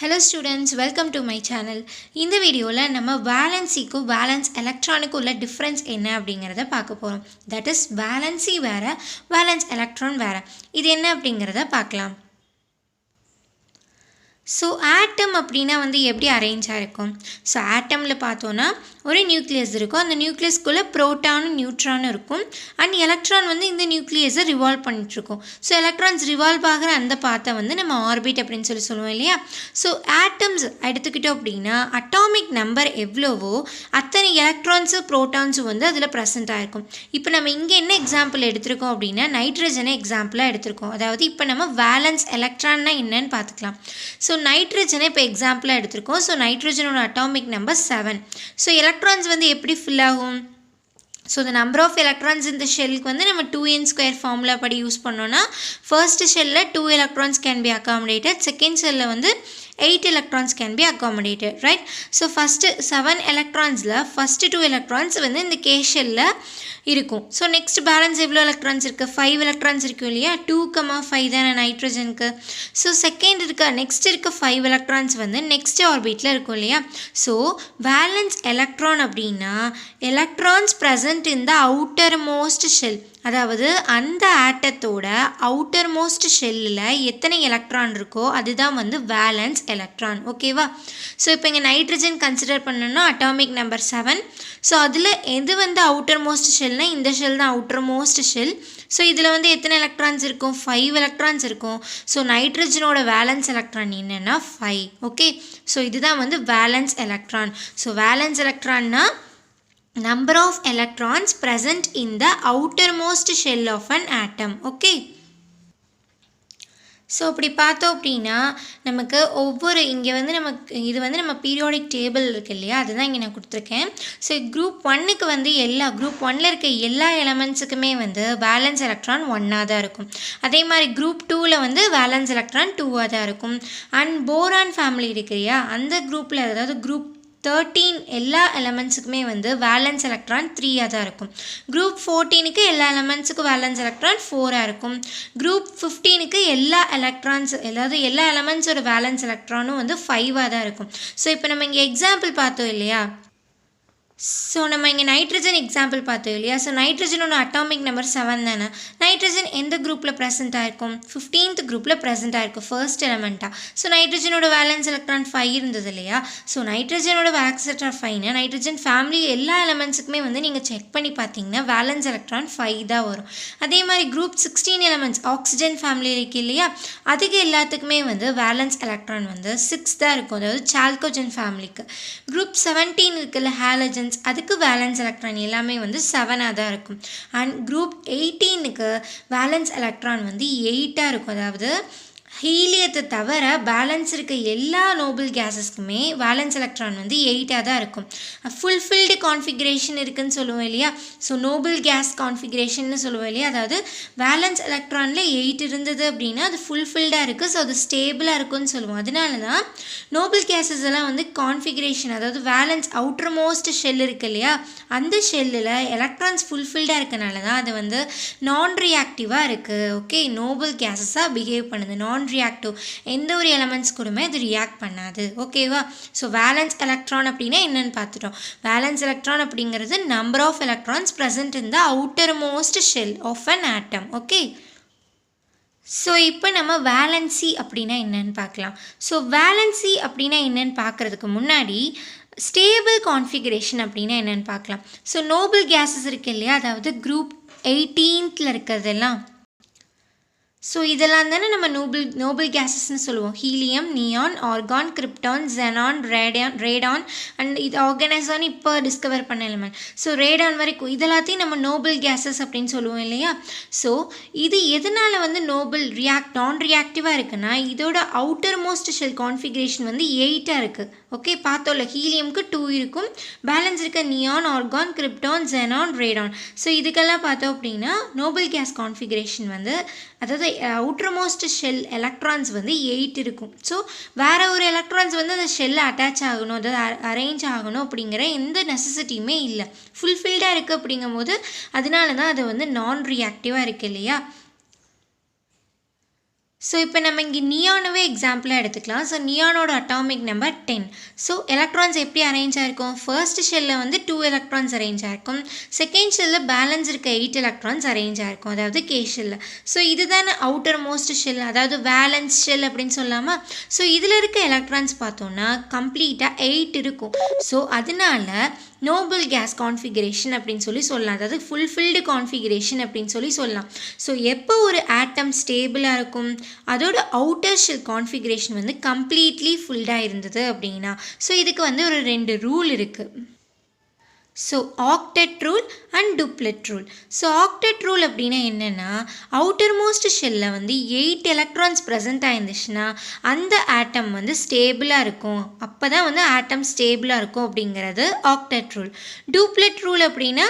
Hello students, welcome to my channel. இந்த வீடியோவில் நம்ம வேலன்சிக்கும் வேலன்ஸ் எலக்ட்ரானுக்கும் உள்ள டிஃப்ரென்ஸ் என்ன அப்படிங்கிறத பார்க்க போகிறோம். தட் இஸ் வேலன்சி வேறு, வேலன்ஸ் எலக்ட்ரான் வேறு. இது என்ன அப்படிங்கிறத பார்க்கலாம். ஸோ ஆட்டம் அப்படின்னா எப்படி அரேஞ்சாக இருக்கும்? ஸோ ஆட்டமில் பார்த்தோன்னா ஒரு நியூக்ளியஸ் இருக்கும். அந்த நியூக்ளியஸ்குள்ளே ப்ரோட்டானும் நியூட்ரானும் இருக்கும். அண்ட் எலக்ட்ரான் இந்த நியூக்ளியஸை ரிவால்வ் பண்ணிகிட்ருக்கும். ஸோ எலக்ட்ரான்ஸ் ரிவால்வ் ஆகிற அந்த பாத்தை நம்ம ஆர்பிட் அப்படின்னு சொல்லுவோம் இல்லையா? ஸோ ஆட்டம்ஸ் எடுத்துக்கிட்டோம் அப்படின்னா அட்டாமிக் நம்பர் எவ்வளவோ அத்தனை எலக்ட்ரான்ஸு ப்ரோட்டான்ஸும் அதில் ப்ரெசென்ட் ஆகிருக்கும். இப்போ நம்ம இங்கே என்ன எக்ஸாம்பிள் எடுத்திருக்கோம் அப்படின்னா நைட்ரஜனை எக்ஸாம்பிளாக எடுத்திருக்கோம். அதாவது இப்போ நம்ம வேலன்ஸ் எலக்ட்ரான்னா என்னன்னு பார்த்துக்கலாம். ஸோ நைட்ரஜனை இப்போ எக்ஸாம்பிளாக எடுத்திருக்கோம். ஸோ நைட்ரஜனோட அட்டாமிக் நம்பர் 7. ஸோ எலக்ட்ரான்ஸ் எப்படி ஃபில் ஆகும்? So the number of electrons in the ஷெல்க்கு நம்ம 2n² ஃபார்முலா படி யூஸ் பண்ணோன்னா ஃபர்ஸ்ட் ஷெல்லில் 2 electrons can be accommodated, second ஷெல்லில் 8 electrons can be accommodated, right? So first 7 electronsல first 2 electrons இந்த K ஷெல்லில் இருக்கும். ஸோ நெக்ஸ்ட் பேலன்ஸ் எவ்வளோ எலக்ட்ரான்ஸ் இருக்குது? 5 எலக்ட்ரான்ஸ் இருக்கும் இல்லையா? 2,5 தானே நைட்ரஜனுக்கு. ஸோ நெக்ஸ்ட் இருக்க 5 எலக்ட்ரான்ஸ் நெக்ஸ்ட் ஆர்பிட்டில் இருக்கும் இல்லையா? ஸோ வேலன்ஸ் எலக்ட்ரான் அப்படின்னா electrons present in the outermost shell. அதாவது அந்த ஆட்டத்தோட அவுட்டர் மோஸ்ட் ஷெல்லில் எத்தனை எலக்ட்ரான் இருக்கோ அதுதான் வேலன்ஸ் எலக்ட்ரான். ஓகேவா? ஸோ இப்போ இங்கே நைட்ரஜன் கன்சிடர் பண்ணோன்னா அட்டாமிக் நம்பர் 7. ஸோ அதில் எது அவுட்டர் மோஸ்ட் ஷெல்னால் இந்த ஷெல் தான் அவுட்டர் மோஸ்ட் ஷெல். ஸோ இதில் எத்தனை எலக்ட்ரான்ஸ் இருக்கும்? 5 எலக்ட்ரான்ஸ் இருக்கும். ஸோ நைட்ரஜனோட வேலன்ஸ் எலக்ட்ரான் என்னென்னா 5. ஓகே, ஸோ இதுதான் வேலன்ஸ் எலக்ட்ரான். ஸோ வேலன்ஸ் எலக்ட்ரான்னா number of electrons present in the outermost shell of an atom. Okay, so அப்படி பார்த்தோம் அப்படின்னா நமக்கு ஒவ்வொரு இங்கே நமக்கு இது நம்ம பீரியாடிக் டேபிள் இருக்குது இல்லையா? அதுதான் இங்கே நான் கொடுத்துருக்கேன். ஸோ குரூப் 1க்கு குரூப் 1ல் இருக்க எல்லா எலமெண்ட்ஸுக்குமே வேலன்ஸ் எலக்ட்ரான் 1ஆக தான் இருக்கும். அதே மாதிரி குரூப் 2ல் வேலன்ஸ் எலக்ட்ரான் 2ஆக தான் இருக்கும். அண்ட் போரான் ஃபேமிலி இருக்கு இல்லையா? அந்த குரூப்பில் அதாவது குரூப் 13 எல்லா எலமெண்ட்ஸுக்குமே வேலன்ஸ் எலக்ட்ரான் 3ஆக தான் இருக்கும். குரூப் 14க்கு எல்லா எலமெண்ட்ஸுக்கும் வேலன்ஸ் எலக்ட்ரான் 4ஆக இருக்கும். குரூப் 15க்கு எல்லா எலக்ட்ரான்ஸ் அதாவது எல்லா எலமெண்ட்ஸோட வேலன்ஸ் எலக்ட்ரானும் 5ஆக தான் இருக்கும். ஸோ இப்போ நம்ம இங்கே எக்ஸாம்பிள் பார்த்தோம் இல்லையா? ஸோ நம்ம இங்கே நைட்ரஜன் எக்ஸாம்பிள் பார்த்தோம் இல்லையா? ஸோ நைட்ரஜனோட அட்டாமிக் நம்பர் 7 தானே. நைட்ரஜன் எந்த குரூப்பில் ப்ரெசென்ட் ஆகிருக்கும்? 15th குரூப்பில் ப்ரெசென்ட் ஆகிருக்கும் ஃபர்ஸ்ட் எலமெண்ட்டாக. ஸோ நைட்ரஜனோட வேலன்ஸ் எலக்ட்ரான் 5 இருந்தது இல்லையா? ஸோ நைட்ரஜனோட வேலன்ஸ் எலக்ட்ரான் 5னா நைட்ரஜன் ஃபேமிலி எல்லா எலமெண்ட்ஸுக்குமே நீங்கள் செக் பண்ணி பார்த்தீங்கன்னா வேலன்ஸ் எலக்ட்ரான் 5 தான் வரும். அதே மாதிரி குரூப் 16 எலமெண்ட்ஸ் ஆக்சிஜன் ஃபேமிலி இருக்கு இல்லையா? அதுக்கு எல்லாத்துக்குமே வேலன்ஸ் எலக்ட்ரான் 6 தான் இருக்கும். அதாவது சால்கோஜன் ஃபேமிலிக்கு. குரூப் 17 இருக்குல்ல ஹாலஜன், அதுக்கு வேலன்ஸ் எலக்ட்ரான் எல்லாமே 7ஆக தான் இருக்கும். அண்ட் குரூப் 18க்கு வேலன்ஸ் எலக்ட்ரான் 8ஆக இருக்கும். அதாவது ஹீலியத்தை தவிர பேலன்ஸ் இருக்க எல்லா நோபல் கேஸஸ்க்குமே வேலன்ஸ் எலக்ட்ரான் 8ஆக தான் இருக்கும். ஃபுல்ஃபில்டு கான்ஃபிகரேஷன் இருக்குதுன்னு சொல்லுவோம் இல்லையா? ஸோ நோபல் கேஸ் கான்ஃபிகரேஷன்னு சொல்லுவோம் இல்லையா? அதாவது வேலன்ஸ் எலக்ட்ரானில் 8 இருந்தது அப்படின்னா அது ஃபுல்ஃபில்டாக இருக்குது. ஸோ அது ஸ்டேபிளாக இருக்குன்னு சொல்லுவோம். அதனால தான் நோபல் கேஸஸ் எல்லாம் கான்ஃபிகரேஷன் அதாவது வேலன்ஸ் அவுட்டர் மோஸ்ட் ஷெல் இருக்குது இல்லையா? அந்த ஷெல்லில் எலக்ட்ரான்ஸ் ஃபுல்ஃபில்டாக இருக்கனால தான் அது நான் ரியாக்டிவாக இருக்குது. ஓகே, நோபல் கேஸஸாக பிஹேவ் பண்ணுது. நான் ரியாக்டிவ் எந்த ஒரு எலமெண்ட்ஸ் கூடமே அது ரியாக்ட் பண்ணாது. ஓகேவா? ஸோ வேலன்ஸ் எலக்ட்ரான் அப்படின்னா என்னன்னு பார்த்துட்டோம். வேலன்ஸ் எலக்ட்ரான் அப்படிங்கிறது number of electrons present in the outermost shell of an atom. Okay, so இப்போ நம்ம வேலன்சி அப்படின்னா என்னன்னு பார்க்கலாம். ஸோ வேலன்சி அப்படின்னா என்னன்னு பார்க்குறதுக்கு முன்னாடி ஸ்டேபிள் கான்ஃபிகரேஷன் அப்படின்னா என்னென்னு பார்க்கலாம். ஸோ நோபல் கேஸஸ் இருக்கு இல்லையா? அதாவது குரூப் 18th இருக்கிறதெல்லாம். ஸோ இதெல்லாம் தானே நம்ம நோபல் கேஸஸ்ன்னு சொல்லுவோம். Helium, neon, argon, krypton, xenon, Radon and இது ஆர்கனைசான் இப்போ டிஸ்கவர் பண்ண எலிமெண்ட். ஸோ ரேடான் வரைக்கும் இதெல்லாத்தையும் நம்ம நோபல் கேஸஸ் அப்படின்னு சொல்லுவோம் இல்லையா? ஸோ இது எதனால் நான் ரியாக்டிவாக இருக்குன்னா இதோட அவுட்டர் மோஸ்ட் ஷெல் கான்ஃபிகரேஷன் 8ஆக இருக்குது. ஓகே, பார்த்தோம்ல ஹீலியம்க்கு 2 இருக்கும். பேலன்ஸ் இருக்க neon, argon, krypton, xenon, Radon. So இதுக்கெல்லாம் பார்த்தோம் அப்படின்னா நோபல் கேஸ் கான்ஃபிகரேஷன் அதாவது அவுட்டர் மோஸ்ட் ஷெல் எலக்ட்ரான்ஸ் 8 இருக்கும். ஸோ வேறு ஒரு எலக்ட்ரான்ஸ் அந்த ஷெல்லை அட்டாச் ஆகணும், அதாவது அரேஞ்ச் ஆகணும் அப்படிங்கிற எந்த நெசசிட்டியுமே இல்லை. ஃபுல்ஃபில்டாக இருக்குது அப்படிங்கும்போது அதனால தான் அது நான் ரியாக்டிவாக இருக்குது இல்லையா? ஸோ இப்போ நம்ம இங்கே நியானவே எக்ஸாம்பிளாக எடுத்துக்கலாம். ஸோ நியானோட அட்டாமிக் நம்பர் 10. ஸோ எலக்ட்ரான்ஸ் எப்படி அரேஞ்ச் ஆகிருக்கும்? ஃபர்ஸ்ட் ஷெல்லில் வந்து 2 எலக்ட்ரான்ஸ் அரேஞ்ச் ஆகிருக்கும். செகண்ட் ஷெல்லில் பேலன்ஸ் இருக்க 8 எலக்ட்ரான்ஸ் அரேஞ்ச் ஆகிருக்கும், அதாவது கே ஷெல்லில். ஸோ இதுதானே அவுட்டர் மோஸ்ட் ஷெல், அதாவது வேலன்ஸ் ஷெல் அப்படின்னு சொல்லாமா? ஸோ இதில் இருக்க எலக்ட்ரான்ஸ் பார்த்தோன்னா கம்ப்ளீட்டாக 8 இருக்கும். ஸோ அதனால நோபல் கேஸ் கான்ஃபிகரேஷன் அப்படின்னு சொல்லலாம், அதாவது ஃபுல்ஃபில்டு கான்ஃபிகரேஷன் அப்படின்னு சொல்லலாம். ஸோ எப்போ ஒரு ஆட்டம் ஸ்டேபிளாக இருக்கும்? அதோட அவுட்டர் ஷெல் கான்ஃபிகரேஷன் வந்து கம்ப்ளீட்லி ஃபுல்டாக இருந்தது அப்படின்னா. ஸோ இதுக்கு வந்து ஒரு 2 ரூல் இருக்குது. So octet rule and duplet rule. So octet rule அப்படின்னா என்னென்னா, அவுட்டர் மோஸ்ட் ஷெல்லில் வந்து 8 எலக்ட்ரான்ஸ் ப்ரெசென்ட் ஆயிருந்துச்சுன்னா அந்த ஆட்டம் வந்து ஸ்டேபிளாக இருக்கும். அப்போ தான் வந்து ஆட்டம் ஸ்டேபிளாக இருக்கும் அப்படிங்கிறது ஆக்டெட் ரூல். டூப்ளெட் ரூல் அப்படின்னா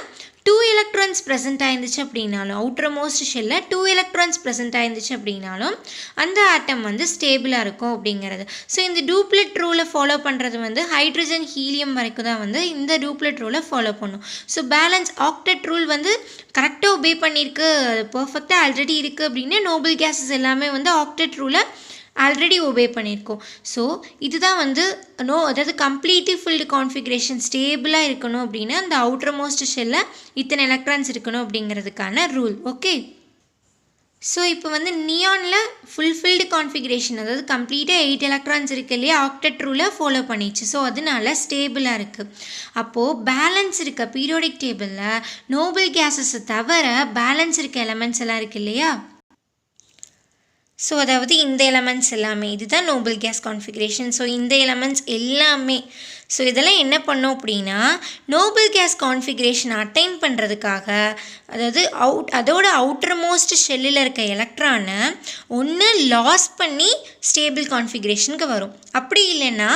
2 எலக்ட்ரான்ஸ் ப்ரெசென்ட் ஆயிருந்துச்சு அப்படின்னாலும், அவுட்டர் மோஸ்ட் ஷெல்லில் 2 எலக்ட்ரான்ஸ் ப்ரெசென்ட் ஆயிருந்துச்சு அப்படின்னாலும் அந்த ஆட்டம் வந்து ஸ்டேபிளாக இருக்கும் அப்படிங்கிறது. ஸோ இந்த டூப்ளெட் ரூலை ஃபாலோ பண்ணுறது வந்து ஹைட்ரஜன் ஹீலியம் வரைக்கும் தான் வந்து இந்த டூப்ளெட் ரூலை ஃபாலோ பண்ணும். ஸோ பேலன்ஸ் ஆக்டெட் ரூல் வந்து கரெக்டாக ஒபே பண்ணியிருக்கு, பர்ஃபெக்டாக ஆல்ரெடி இருக்குது அப்படின்னா நோபல் கேஸஸ் எல்லாமே வந்து ஆக்டெட் ரூலை ஆல்ரெடி ஒபே பண்ணியிருக்கோம். ஸோ இதுதான் வந்து அதாவது கம்ப்ளீட்லி ஃபுல்டு கான்ஃபிகரேஷன் ஸ்டேபிளாக இருக்கணும் அப்படின்னா அந்த அவுட்டர் மோஸ்ட் ஷெல்லில் இத்தனை எலக்ட்ரான்ஸ் இருக்கணும் அப்படிங்கிறதுக்கான ரூல். ஓகே, ஸோ இப்போ வந்து நியானில் ஃபுல்ஃபில்டு கான்ஃபிகரேஷன், அதாவது கம்ப்ளீட்டாக 8 எலக்ட்ரான்ஸ் இருக்கு இல்லையா, ஆக்டெட் ரூலை ஃபாலோ பண்ணிச்சு. ஸோ அதனால ஸ்டேபிளாக இருக்குது. அப்போது பேலன்ஸ் இருக்க பீரியாடிக் டேபிளில் நோபல் கேஸஸை தவிர பேலன்ஸ் இருக்க எலமெண்ட்ஸ் எல்லாம் இருக்கு இல்லையா, ஸோ அதாவது இந்த எலமெண்ட்ஸ் எல்லாமே, இதுதான் நோபல் கேஸ் கான்ஃபிகரேஷன். ஸோ இந்த எலமெண்ட்ஸ் எல்லாமே, ஸோ இதெல்லாம் என்ன பண்ணோம் அப்படின்னா நோபல் கேஸ் கான்ஃபிகரேஷன் அட்டைன் பண்ணுறதுக்காக, அதாவது அதோட அவுட்டர் மோஸ்ட் ஷெல்லில் இருக்க எலக்ட்ரானை ஒன்று லாஸ் பண்ணி ஸ்டேபிள் கான்ஃபிகரேஷனுக்கு வரும், அப்படி இல்லைன்னா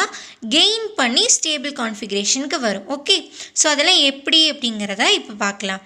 கெயின் பண்ணி ஸ்டேபிள் கான்ஃபிகரேஷனுக்கு வரும். ஓகே, ஸோ அதெல்லாம் எப்படி அப்படிங்கிறத இப்போ பார்க்கலாம்.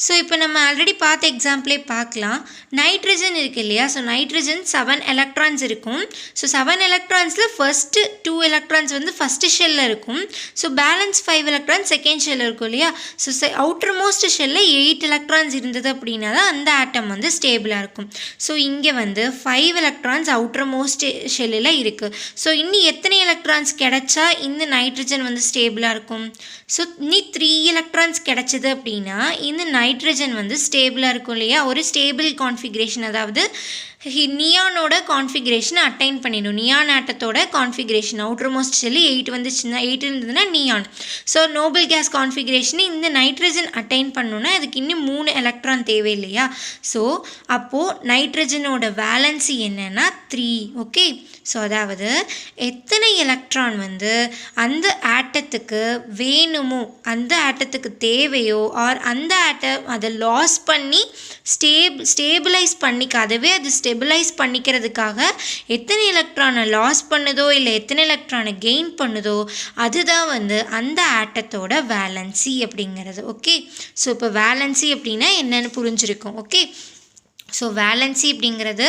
ஸோ இப்போ நம்ம ஆல்ரெடி பார்த்த எக்ஸாம்பிளே பார்க்கலாம். நைட்ரஜன் இருக்குது இல்லையா, ஸோ நைட்ரஜன் 7 எலக்ட்ரான்ஸ் இருக்கும். ஸோ 7 எலக்ட்ரான்ஸில் ஃபஸ்ட்டு 2 எலக்ட்ரான்ஸ் வந்து ஃபஸ்ட்டு ஷெல்லில் இருக்கும். ஸோ பேலன்ஸ் 5 எலக்ட்ரான்ஸ் செகண்ட் ஷெல்லில் இருக்கும் இல்லையா. ஸோ அவுட்டர் மோஸ்ட் ஷெல்லில் 8 எலக்ட்ரான்ஸ் இருந்தது அப்படின்னா தான் அந்த ஆட்டம் வந்து ஸ்டேபிளாக இருக்கும். ஸோ இங்கே வந்து 5 எலக்ட்ரான்ஸ் அவுட்டர் மோஸ்ட் ஷெல்லில் இருக்குது. ஸோ இன்னும் எத்தனை எலக்ட்ரான்ஸ் கிடைச்சா இந்த நைட்ரஜன் வந்து ஸ்டேபிளாக இருக்கும்? ஸோ இன்னி 3 எலக்ட்ரான்ஸ் கிடைச்சது அப்படின்னா இந்த நைட்ரஜன் வந்து ஸ்டேபிளாக இருக்கும் இல்லையா, ஒரு ஸ்டேபிள் கான்ஃபிகரேஷன், அதாவது நியானோட கான்ஃபிகரேஷனை அட்டைன் பண்ணிடும். நியான் ஆட்டத்தோட கான்ஃபிகரேஷன் அவுட்டர் மோஸ்ட் ஷெல்லி 8 வந்துச்சுன்னா 8 இருந்ததுன்னா neon. So noble gas configuration இந்த நைட்ரஜன் அட்டைன் பண்ணணுன்னா அதுக்கு இன்னும் 3 எலக்ட்ரான் தேவை இல்லையா. ஸோ அப்போது நைட்ரஜனோட வேலன்சி என்னன்னா 3. ஓகே, ஸோ அதாவது எத்தனை எலக்ட்ரான் வந்து அந்த ஆட்டத்துக்கு வேணுமோ, அந்த ஆட்டத்துக்கு தேவையோ, ஆர் அந்த ஆட்டம் அதை லாஸ் பண்ணி ஸ்டேபிளைஸ் பண்ணிக்காதவே அது ஸ்டெபிளைஸ் பண்ணிக்கிறதுக்காக எத்தனை எலக்ட்ரானை லாஸ் பண்ணுதோ இல்லை எத்தனை எலக்ட்ரானை கெயின் பண்ணுதோ அதுதான் வந்து அந்த ஆட்டத்தோட வேலன்சி அப்படிங்கிறது. ஓகே, ஸோ இப்போ வேலன்சி அப்படின்னா என்னென்னு புரிஞ்சிருக்கும். ஓகே, ஸோ வேலன்சி அப்படிங்கிறது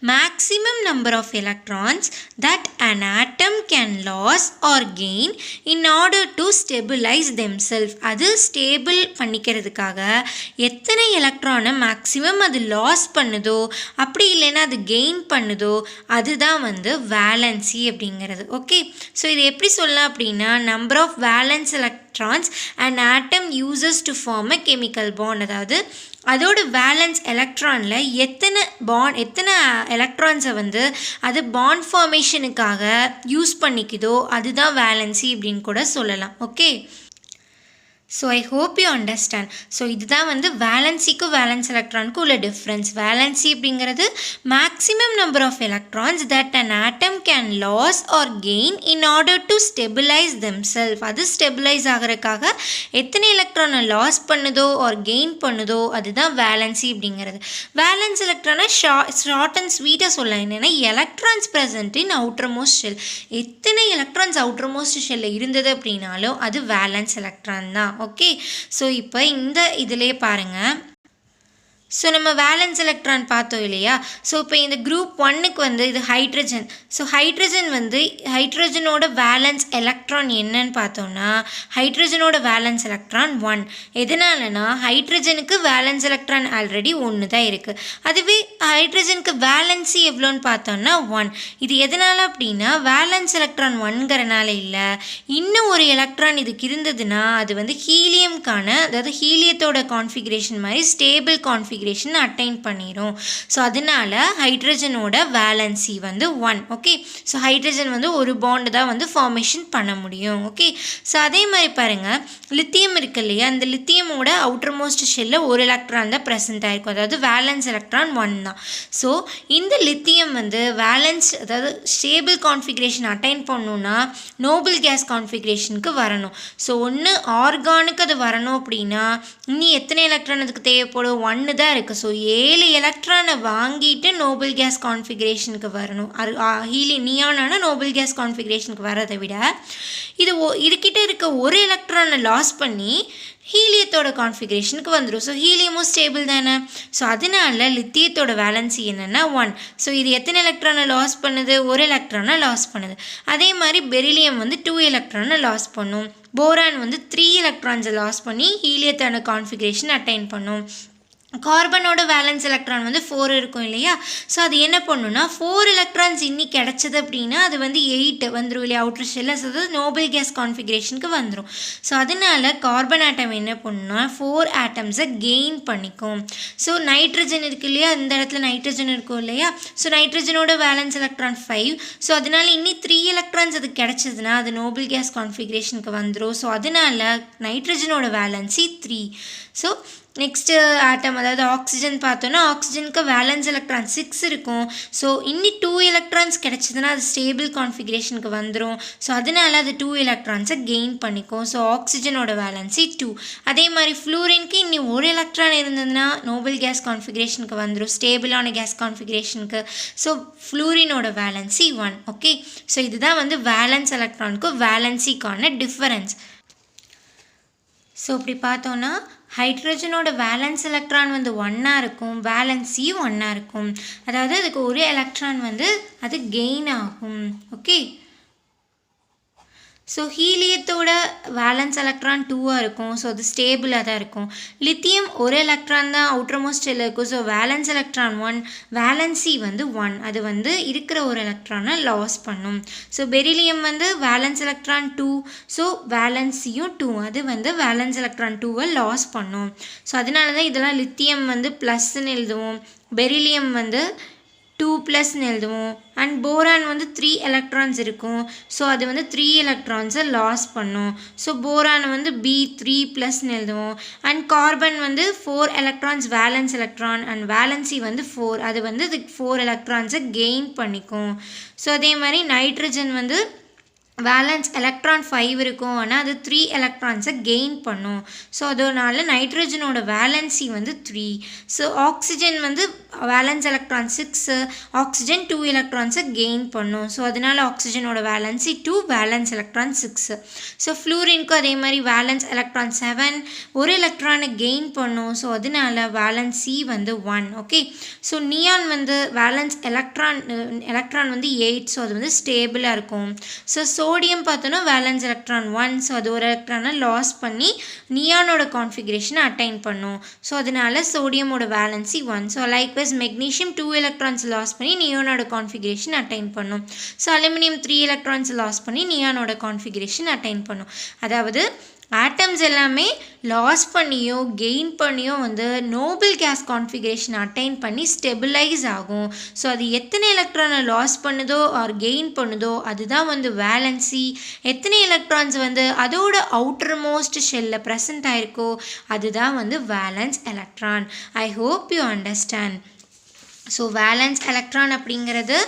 maximum number of electrons that an atom can lose or gain in order to stabilise themself. அது ஸ்டேபிள் பண்ணிக்கிறதுக்காக எத்தனை எலக்ட்ரானை மேக்ஸிமம் அது லாஸ் பண்ணுதோ அப்படி இல்லைன்னா அது கெயின் பண்ணுதோ அதுதான் வந்து வேலன்சி அப்படிங்கிறது. ஓகே, ஸோ இது எப்படி சொல்லலாம் அப்படின்னா number of valence electrons and atom uses to form a chemical bond, அதாவது அதோட வேலன்ஸ் எலக்ட்ரானில் எத்தனை எலக்ட்ரான்ஸை வந்து அது பாண்ட் ஃபார்மேஷனுக்காக யூஸ் பண்ணிக்குதோ அதுதான் வேலன்சி அப்படின்னு கூட சொல்லலாம். Okay, so I hope you understand. So இதுதான் வந்து வேலன்சிக்கும் வேலன்ஸ் எலக்ட்ரானுக்கும் உள்ள டிஃப்ரென்ஸ். வேலன்சி அப்படிங்கிறது maximum number of electrons that an atom can lose or gain in order to stabilise themself. அது ஸ்டெபிளைஸ் ஆகிறதுக்காக எத்தனை எலக்ட்ரானை லாஸ் பண்ணுதோ ஆர் கெயின் பண்ணுதோ அதுதான் வேலன்சி அப்படிங்கிறது. வேலன்ஸ் எலக்ட்ரானை ஷார்ட் அண்ட் ஸ்வீட்டாக சொல்லலாம். என்னென்னா electrons present in outer most shell. எத்தனை எலக்ட்ரான்ஸ் அவுட்டர் மோஸ்ட் ஷெல்லில் இருந்தது அப்படின்னாலும் அது வேலன்ஸ் எலக்ட்ரான் தான். ஓகே, ஸோ இப்போ இந்த இதிலே பாருங்கள், ஸோ நம்ம வேலன்ஸ் எலக்ட்ரான் பார்த்தோம் இல்லையா. ஸோ இப்போ இந்த குரூப் ஒன்னுக்கு வந்து இது ஹைட்ரஜன். ஸோ ஹைட்ரஜன் வந்து ஹைட்ரஜனோட வேலன்ஸ் எலக்ட்ரான் என்னன்னு பார்த்தோம்னா ஹைட்ரஜனோட வேலன்ஸ் எலக்ட்ரான் 1. எதனாலனா ஹைட்ரஜனுக்கு வேலன்ஸ் எலக்ட்ரான் ஆல்ரெடி 1 தான் இருக்குது. அதுவே ஹைட்ரஜனுக்கு வேலன்சி எவ்வளோன்னு பார்த்தோம்னா 1. இது எதனால் அப்படின்னா வேலன்ஸ் எலக்ட்ரான் 1ங்கிறனால இல்லை, இன்னும் ஒரு எலக்ட்ரான் இதுக்கு இருந்ததுன்னா அது வந்து ஹீலியம்கான, அதாவது ஹீலியத்தோட கான்ஃபிகரேஷன் மாதிரி ஸ்டேபிள் கான்ஃபிகரேஷன் அட்டைன் பண்ணிடும். ஸோ அதனால ஹைட்ரஜனோட வேலன்சி வந்து 1. ஓகே, ஸோ ஹைட்ரஜன் வந்து ஒரு பாண்டு தான் வந்து ஃபார்மேஷன் பண்ண முடியும். ஓகே, ஸோ அதே மாதிரி பாருங்கள் லித்தியம் இருக்கு இல்லையா, அந்த லித்தியமோட அவுட்டர் மோஸ்ட் ஷெல்லில் ஒரு எலக்ட்ரான் தான் ப்ரெசென்ட் ஆகிருக்கும், அதாவது வேலன்ஸ் எலக்ட்ரான் 1 தான். ஸோ இந்த லித்தியம் வந்து வேலன்ஸ், அதாவது ஸ்டேபிள் கான்ஃபிகரேஷன் அட்டைன் பண்ணணுன்னா நோபல் கேஸ் கான்ஃபிகரேஷனுக்கு வரணும். ஸோ ஒன்று ஆர்கானுக்கு அது வரணும் அப்படின்னா இன்னும் எத்தனை எலக்ட்ரான் அதுக்கு தேவைப்படும், 1 தான் இருக்குது. ஸோ 7 எலக்ட்ரானை வாங்கிட்டு நோபல் கேஸ் கான்ஃபிகரேஷனுக்கு வரணும். நியானான நோபல் கேஸ் கான்ஃபிகரேஷனுக்கு வரதை விட இதுக்கிட்ட இருக்க ஒரு எலக்ட்ரானை லாஸ் பண்ணி ஹீலியத்தோட கான்ஃபிகரேஷனுக்கு வந்துடும். ஸோ ஹீலியமும் ஸ்டேபிள் தானே. ஸோ அதனால லித்தியத்தோட வேலன்சி என்னென்னா 1. ஸோ இது எத்தனை எலக்ட்ரானை லாஸ் பண்ணுது, ஒரு எலக்ட்ரானை லாஸ் பண்ணுது. அதே மாதிரி பெரிலியம் வந்து 2 எலக்ட்ரானை லாஸ் பண்ணும். போரான் வந்து 3 எலக்ட்ரான்ஸை லாஸ் பண்ணி ஹீலியத்தோட கான்ஃபிகரேஷன் அட்டைன் பண்ணும். கார்பனோட வேலன்ஸ் எலக்ட்ரான் வந்து 4 இருக்கும் இல்லையா. ஸோ அது என்ன பண்ணுன்னா 4 எலக்ட்ரான்ஸ் இன்னி கிடச்சது அப்படின்னா அது வந்து 8 வந்துடும் இல்லையா அவுட்டர் ஷெல்லில். ஸோ அது நோபல் கேஸ் கான்ஃபிகரேஷனுக்கு வந்துடும். ஸோ அதனால கார்பன் ஆட்டம் என்ன பண்ணுன்னா 4 ஆட்டம்ஸை கெயின் பண்ணிக்கும். ஸோ நைட்ரஜன் இருக்கு இல்லையா, இந்த இடத்துல நைட்ரஜன் இருக்கும் இல்லையா. ஸோ நைட்ரஜனோட வேலன்ஸ் எலக்ட்ரான் 5. ஸோ அதனால இன்னி 3 எலக்ட்ரான்ஸ் அது கிடச்சதுன்னா அது நோபல் கேஸ் கான்ஃபிகரேஷனுக்கு வந்துடும். ஸோ அதனால நைட்ரஜனோட வேலன்சி 3. ஸோ நெக்ஸ்ட்டு ஆட்டம், அதாவது ஆக்சிஜன் பார்த்தோன்னா ஆக்சிஜனுக்கு வேலன்ஸ் எலக்ட்ரான் 6 இருக்கும். ஸோ இன்னி 2 எலக்ட்ரான்ஸ் கிடச்சதுன்னா அது ஸ்டேபிள் கான்ஃபிகரேஷனுக்கு வந்துடும். ஸோ அதனால அது 2 எலக்ட்ரான்ஸை கெயின் பண்ணிக்கும். ஸோ ஆக்சிஜனோட வேலன்சி 2. அதே மாதிரி ஃப்ளூரினுக்கு இன்னி ஒரு எலக்ட்ரான் இருந்ததுன்னா நோபல் கேஸ் கான்ஃபிகரேஷனுக்கு வந்துடும், ஸ்டேபிளான கேஸ் கான்ஃபிகரேஷனுக்கு. ஸோ ஃப்ளூரினோட வேலன்சி 1. ஓகே, ஸோ இதுதான் வந்து வேலன்ஸ் எலக்ட்ரானுக்கு வேலன்சிக்கான டிஃபரன்ஸ். ஸோ இப்படி பார்த்தோன்னா ஹைட்ரஜனோட வேலன்ஸ் எலக்ட்ரான் வந்து 1 இருக்கும், வேலன்சி 1 இருக்கும். அதாவது அதுக்கு ஒரு எலக்ட்ரான் வந்து அது கெயின் ஆகும். ஓகே, ஸோ ஹீலியத்தோட வேலன்ஸ் எலக்ட்ரான் 2 இருக்கும். ஸோ அது ஸ்டேபிளாக தான் இருக்கும். லித்தியம் ஒரு எலக்ட்ரான் தான் அவுட்டர் மோஸ்ட் ஷெல்லில் இருக்கும். ஸோ வேலன்ஸ் எலக்ட்ரான் 1, வேலன்சி வந்து 1. அது வந்து இருக்கிற ஒரு எலக்ட்ரானை லாஸ் பண்ணும். ஸோ பெரிலியம் வந்து வேலன்ஸ் எலக்ட்ரான் 2. ஸோ வேலன்சியும் 2, அது வந்து வேலன்ஸ் எலக்ட்ரான் 2வை லாஸ் பண்ணும். ஸோ அதனால தான் இதெல்லாம் லித்தியம் வந்து ப்ளஸ்ன்னு எழுதுவோம், பெரிலியம் வந்து 2+ எழுதுவோம். அண்ட் போரான் வந்து 3 எலக்ட்ரான்ஸ் இருக்கும். ஸோ அது வந்து 3 எலக்ட்ரான்ஸை லாஸ் பண்ணும். ஸோ போரான் வந்து B3+ எழுதுவோம். அண்ட் கார்பன் வந்து 4 electrons valence electron and valency வந்து 4. அது வந்து இதுக்கு 4 எலக்ட்ரான்ஸை கெயின் பண்ணிக்கும். ஸோ அதே மாதிரி நைட்ரஜன் வந்து வேலன்ஸ் எலக்ட்ரான் 5 இருக்கும், ஆனால் அது 3 எலக்ட்ரான்ஸை கெயின் பண்ணும். ஸோ அதனால நைட்ரஜனோட வேலன்சி வந்து 3. ஸோ ஆக்சிஜன் வந்து வேலன்ஸ் எலக்ட்ரான் 6, ஆக்சிஜன் 2 எலக்ட்ரான்ஸை கெயின் பண்ணும். ஸோ அதனால ஆக்சிஜனோட வேலன்சி 2, வேலன்ஸ் எலக்ட்ரான் 6. ஸோ ஃப்ளூரினுக்கும் அதே மாதிரி வேலன்ஸ் எலக்ட்ரான் 7, ஒரு எலக்ட்ரானை கெயின் பண்ணும். ஸோ அதனால வேலன்சி வந்து 1. ஓகே, ஸோ நியான் வந்து வேலன்ஸ் எலக்ட்ரான் வந்து 8. ஸோ அது வந்து ஸ்டேபிளாக இருக்கும். ஸோ சோடியம் பார்த்தோன்னா வேலன்ஸ் எலக்ட்ரான் 1. ஸோ அது ஒரு எலக்ட்ரானை லாஸ் பண்ணி நியானோட கான்ஃபிகரேஷனை அட்டைன் பண்ணும். ஸோ அதனால சோடியமோட valency 1. So likewise magnesium 2 electrons loss பண்ணி நியானோட கான்ஃபிகரேஷன் அட்டைன் பண்ணும். ஸோ அலுமினியம் 3 எலக்ட்ரான்ஸ் லாஸ் பண்ணி நியானோட கான்ஃபிகரேஷன் அட்டைன் பண்ணும். அதாவது ஆட்டம்ஸ் எல்லாமே லாஸ் பண்ணியோ கெயின் பண்ணியோ வந்து நோபல் கேஸ் கான்ஃபிகரேஷன் அட்டைன் பண்ணி ஸ்டெபிளைஸ் ஆகும். ஸோ அது எத்தனை எலக்ட்ரானை லாஸ் பண்ணுதோ ஆர் கெயின் பண்ணுதோ அதுதான் வந்து வேலன்சி. எத்தனை எலக்ட்ரான்ஸ் வந்து அதோட அவுட்டர் மோஸ்ட் ஷெல்லில் ப்ரெசென்ட் ஆயிருக்கோ அதுதான் வந்து valence electron. I hope you understand. So valence electron அப்படிங்கிறது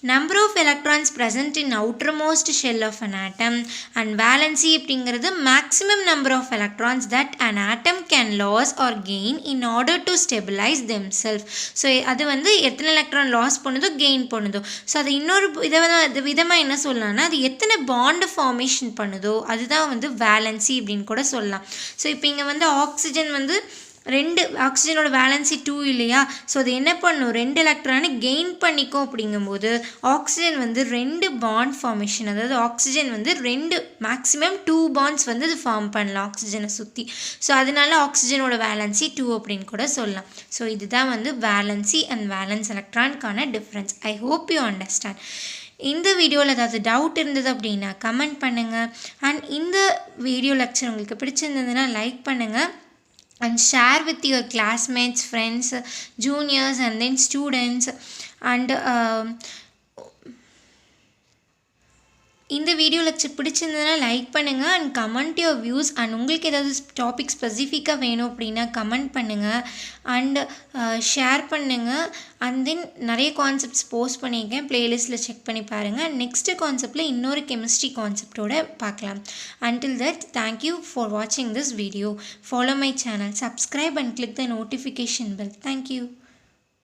number of electrons present in outermost shell of an atom, and valency அப்படிங்கிறது maximum number of electrons that an atom can lose or gain in order to stabilize themselves. So அது வந்து எத்தனை electron loss பண்ணுதோ gain பண்ணுதோ. So அது இன்னொரு விதமாக என்ன சொல்லலாம்னா அது எத்தனை பாண்டு ஃபார்மேஷன் பண்ணுதோ அதுதான் வந்து வேலன்சி அப்படின்னு கூட சொல்லலாம். ஸோ இப்போ இங்கே வந்து ஆக்சிஜன் வந்து ரெண்டு ஆக்சிஜனோட வேலன்சி 2 இல்லையா, ஸோ அது என்ன பண்ணும், 2 எலக்ட்ரானை கெயின் பண்ணிக்கும். அப்படிங்கும்போது ஆக்சிஜன் வந்து 2 பாண்ட் ஃபார்மேஷன், அதாவது ஆக்சிஜன் வந்து 2 மேக்ஸிமம் 2 பாண்ட்ஸ் வந்து இது ஃபார்ம் பண்ணலாம் ஆக்சிஜனை சுற்றி. ஸோ அதனால ஆக்சிஜனோட வேலன்சி 2 அப்படின்னு கூட சொல்லலாம். ஸோ இதுதான் வந்து வேலன்சி அண்ட் வேலன்ஸ் எலக்ட்ரானுக்கான difference. I hope you understand. இந்த வீடியோவில் ஏதாவது டவுட் இருந்தது அப்படின்னா கமெண்ட் பண்ணுங்கள். அண்ட் இந்த வீடியோ லெக்சர் உங்களுக்கு பிடிச்சிருந்ததுன்னா லைக் பண்ணுங்கள் and share with your classmates, friends, juniors and then students. And இந்த வீடியோ லெக்சர் பிடிச்சிருந்ததுன்னா லைக் பண்ணுங்கள் and comment your views. And உங்களுக்கு ஏதாவது டாபிக் ஸ்பெசிஃபிக்காக வேணும் அப்படின்னா கமெண்ட் பண்ணுங்கள் அண்ட் ஷேர் பண்ணுங்கள். அண்ட் தென் நிறைய கான்செப்ட்ஸ் போஸ்ட் பண்ணியிருக்கேன், ப்ளேலிஸ்ட்டில் செக் பண்ணி பாருங்கள். அண்ட் நெக்ஸ்ட்டு கான்செப்டில் இன்னொரு கெமிஸ்ட்ரி கான்செப்டோடு பார்க்கலாம். Until that, thank you for watching this video. Follow my channel, subscribe and click the notification bell. Thank you.